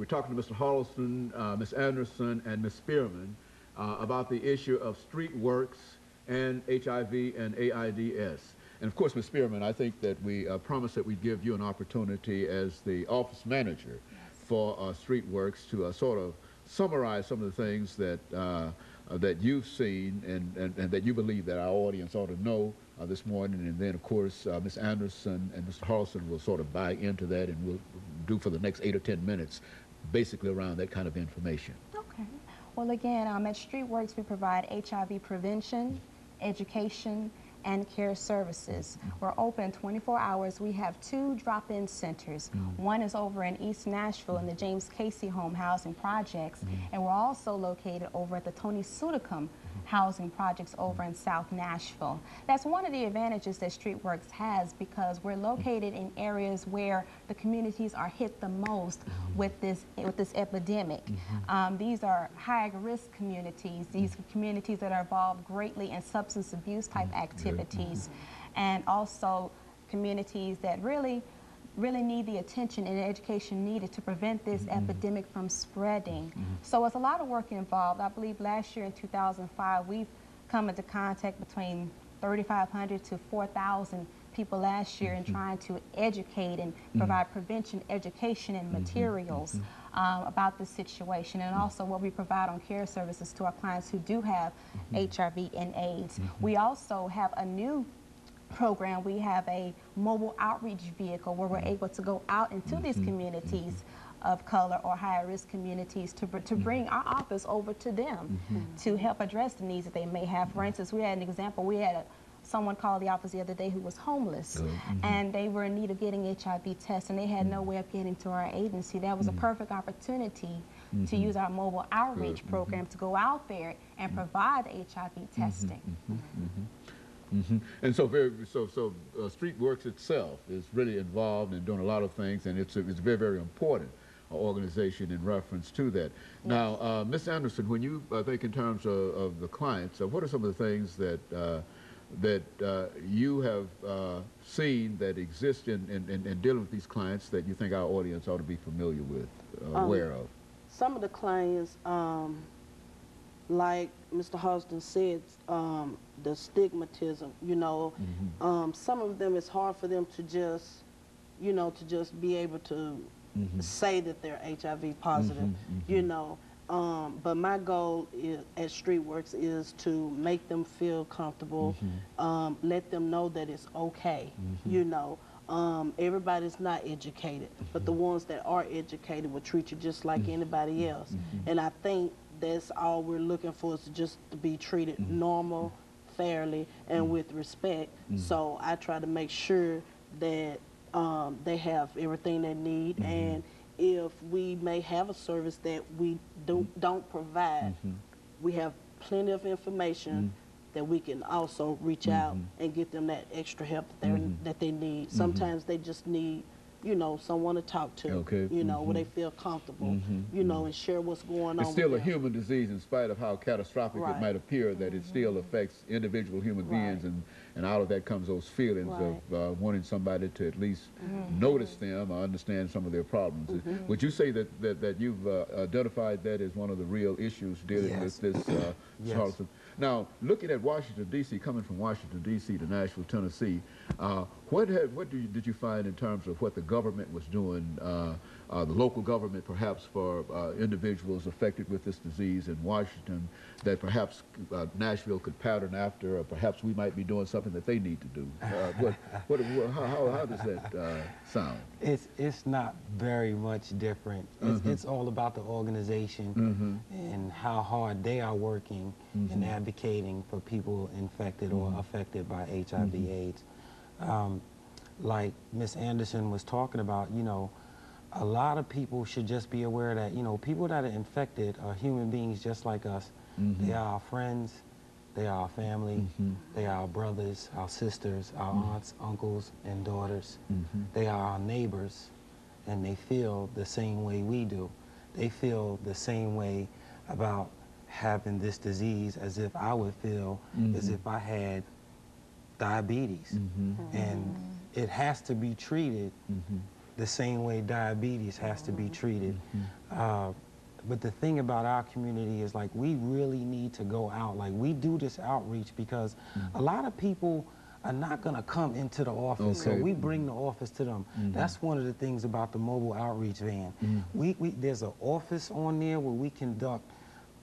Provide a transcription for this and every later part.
We're talking to Mr. Harleston, Ms. Anderson, and Ms. Spearman about the issue of StreetWorks and HIV and AIDS. And of course, Ms. Spearman, I think that we promised that we'd give you an opportunity as the office manager for StreetWorks to sort of summarize some of the things that that you've seen and that you believe that our audience ought to know this morning. And then, of course, Ms. Anderson and Mr. Harleston will sort of buy into that, and we'll do for the next 8 or 10 minutes basically around that kind of information. Okay. Well, again, at StreetWorks, we provide HIV prevention, education, and care services. We're open 24 hours. We have 2 drop-in centers. One is over in East Nashville in the James Casey Home Housing Projects, and we're also located over at the Tony Sudicum Housing Projects over in South Nashville. That's one of the advantages that StreetWorks has, because we're located in areas where the communities are hit the most with this epidemic. These are high-risk communities. These are communities that are involved greatly in substance abuse type activities, and also communities that really need the attention and education needed to prevent this epidemic from spreading. So it's a lot of work involved. I believe last year in 2005, we've come into contact between 3,500 to 4,000 people last year in trying to educate and provide prevention, education, and materials about the situation, and also what we provide on care services to our clients who do have HIV and AIDS. We also have a new program. We have a mobile outreach vehicle where we're able to go out into these communities of color or high-risk communities to bring our office over to them to help address the needs that they may have. For instance, we had an example. We had someone called the office the other day who was homeless, and they were in need of getting HIV tests, and they had no way of getting to our agency. That was a perfect opportunity to use our mobile outreach program to go out there and provide HIV testing. And so, StreetWorks itself is really involved in doing a lot of things, and it's a very, very important organization in reference to that. Now, Ms. Anderson, when you think in terms of the clients, what are some of the things that you have seen that exist in dealing with these clients that you think our audience ought to be familiar with, aware of? Some of the clients, like Mr. Harleston said, the stigmatism, you know, some of them, it's hard for them to just, you know, to just be able to say that they're HIV positive, you know. But my goal at StreetWorks is to make them feel comfortable, let them know that it's okay, you know. Everybody's not educated, but the ones that are educated will treat you just like anybody else. And I think that's all we're looking for, is just to be treated normal, fairly, and with respect. So I try to make sure that they have everything they need, and if we may have a service that we don't provide, we have plenty of information that we can also reach out and get them that extra help that they need. Sometimes they just need, you know, someone to talk to, you know, where they feel comfortable, you know, and share what's going on. It's still a human disease, in spite of how catastrophic it might appear, that it still affects individual human beings, and out of that comes those feelings of wanting somebody to at least notice them or understand some of their problems. Would you say that you've identified that as one of the real issues dealing with this, Charleston? Now, looking at Washington, D.C., coming from Washington, D.C. to Nashville, Tennessee, what did you find in terms of what the government was doing, the local government perhaps, for individuals affected with this disease in Washington, that perhaps Nashville could pattern after, or perhaps we might be doing something that they need to do? How does that sound? It's not very much different. It's all about the organization and how hard they are working and advocating for people infected or affected by HIV/AIDS. Like Ms. Anderson was talking about, you know, a lot of people should just be aware that, you know, people that are infected are human beings just like us. They are our friends, they are our family, they are our brothers, our sisters, our aunts, uncles, and daughters. They are our neighbors, and they feel the same way we do. They feel the same way about having this disease as if I would feel as if I had diabetes. And it has to be treated the same way diabetes has to be treated. But the thing about our community is, like, we really need to go out. Like, we do this outreach because a lot of people are not going to come into the office, so we bring the office to them. That's one of the things about the mobile outreach van. There's an office on there where we conduct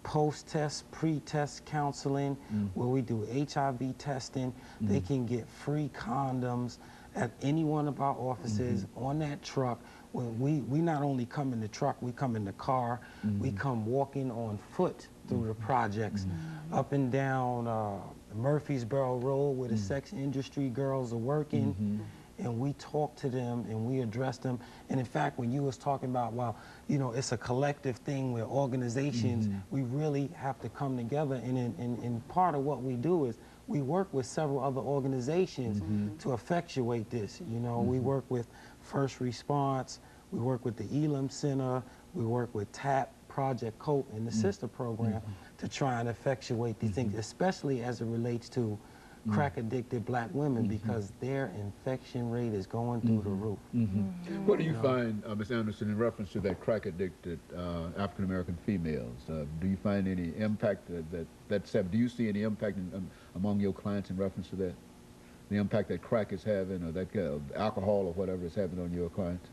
post-test, pre-test counseling, where we do HIV testing. They can get free condoms at any one of our offices on that truck. When we not only come in the truck, we come in the car. We come walking on foot through the projects, up and down Murfreesboro Road where the sex industry girls are working. And we talk to them and we address them. And in fact, when you was talking about, well, you know, it's a collective thing where organizations, we really have to come together. And part of what we do is we work with several other organizations to effectuate this. You know, we work with First Response, we work with the Elam Center, we work with TAP, Project COPE, and the sister program to try and effectuate these things, especially as it relates to crack-addicted black women, because their infection rate is going through the roof. What do you find, Ms. Anderson, in reference to that crack-addicted African-American females? Do you find any impact do you see any impact among your clients in reference to that? The impact that crack is having, or that alcohol or whatever is having on your clients?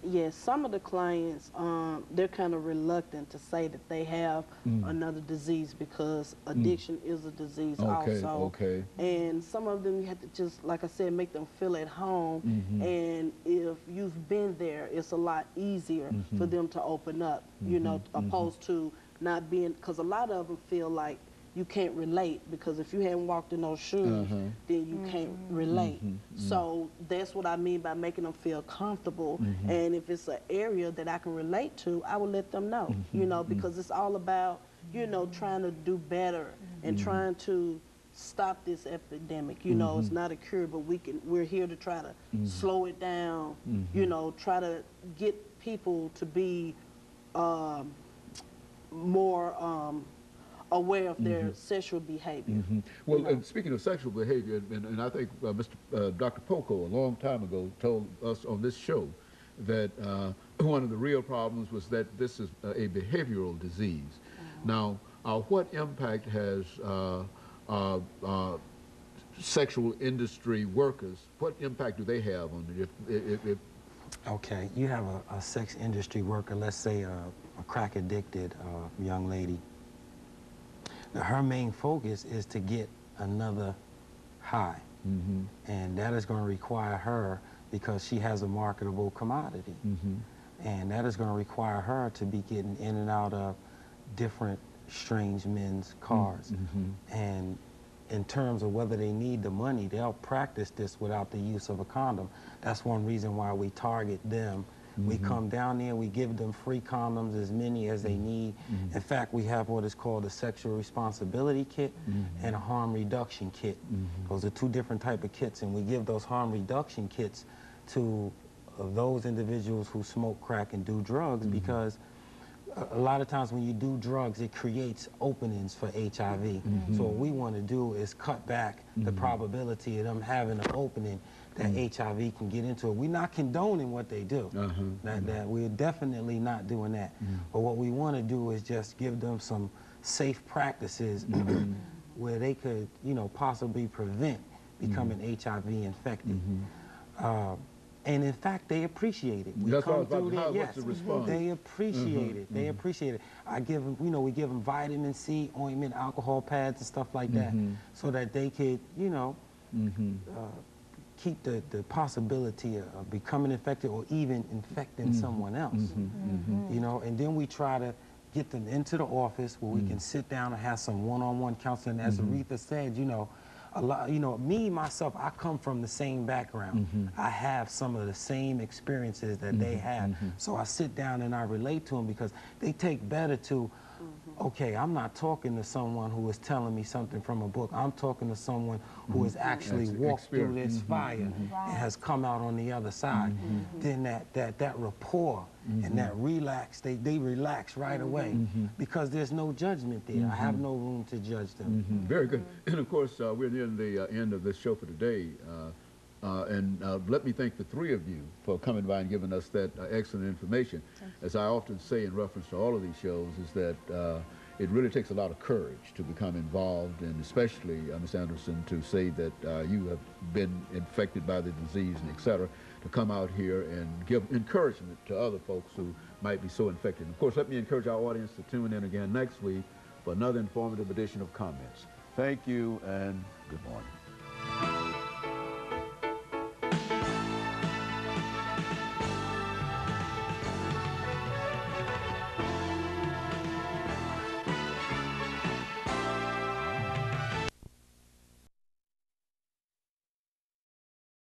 Yes, some of the clients, they're kind of reluctant to say that they have another disease, because addiction is a disease also. And some of them, you have to just, like I said, make them feel at home. And if you've been there, it's a lot easier for them to open up, you know, opposed to not being, because a lot of them feel like you can't relate, because if you haven't walked in those shoes, then you can't relate. So that's what I mean by making them feel comfortable. And if it's an area that I can relate to, I will let them know, you know, because it's all about, you know, trying to do better and trying to stop this epidemic. You know, it's not a cure, but we're here to try to slow it down, you know, try to get people to be more aware of their sexual behavior. Well, you know? And speaking of sexual behavior, and I think Dr. Poco a long time ago told us on this show that one of the real problems was that this is a behavioral disease. Now, what impact has sexual industry workers, what impact do they have on it? Okay, you have a sex industry worker, let's say a crack-addicted young lady. Now, her main focus is to get another high, and that is going to require her, because she has a marketable commodity, and that is going to require her to be getting in and out of different strange men's cars. And in terms of whether they need the money, they'll practice this without the use of a condom. That's one reason why we target them. We come down there, we give them free condoms, as many as they need. In fact, we have what is called a sexual responsibility kit and a harm reduction kit. Those are two different type of kits, and we give those harm reduction kits to those individuals who smoke crack and do drugs, because a lot of times when you do drugs, it creates openings for HIV. So what we want to do is cut back the probability of them having an opening that HIV can get into it. We're not condoning what they do. That we're definitely not doing that. But what we want to do is just give them some safe practices where they could, you know, possibly prevent becoming HIV infected. And in fact, they appreciate it. We come through there, yes, they appreciate it. They appreciate it. I give them, you know, we give them vitamin C, ointment, alcohol pads, and stuff like that, so that they could, you know, keep the possibility of becoming infected or even infecting someone else. You know, and then we try to get them into the office where we can sit down and have some one-on-one counseling. As Aretha said, you know, a lot, you know, me, myself, I come from the same background. I have some of the same experiences that they have. So I sit down and I relate to them, because they take better to, okay, I'm not talking to someone who is telling me something from a book. I'm talking to someone who has actually walked through this fire and has come out on the other side. Then that rapport and that relax, they relax right away, because there's no judgment there. I have no room to judge them. Very good. And of course, we're near the end of this show for today. And let me thank the three of you for coming by and giving us that excellent information. As I often say in reference to all of these shows, is that it really takes a lot of courage to become involved, and especially, Ms. Anderson, to say that you have been infected by the disease and et cetera, to come out here and give encouragement to other folks who might be so infected. Of course, let me encourage our audience to tune in again next week for another informative edition of Comments. Thank you and good morning.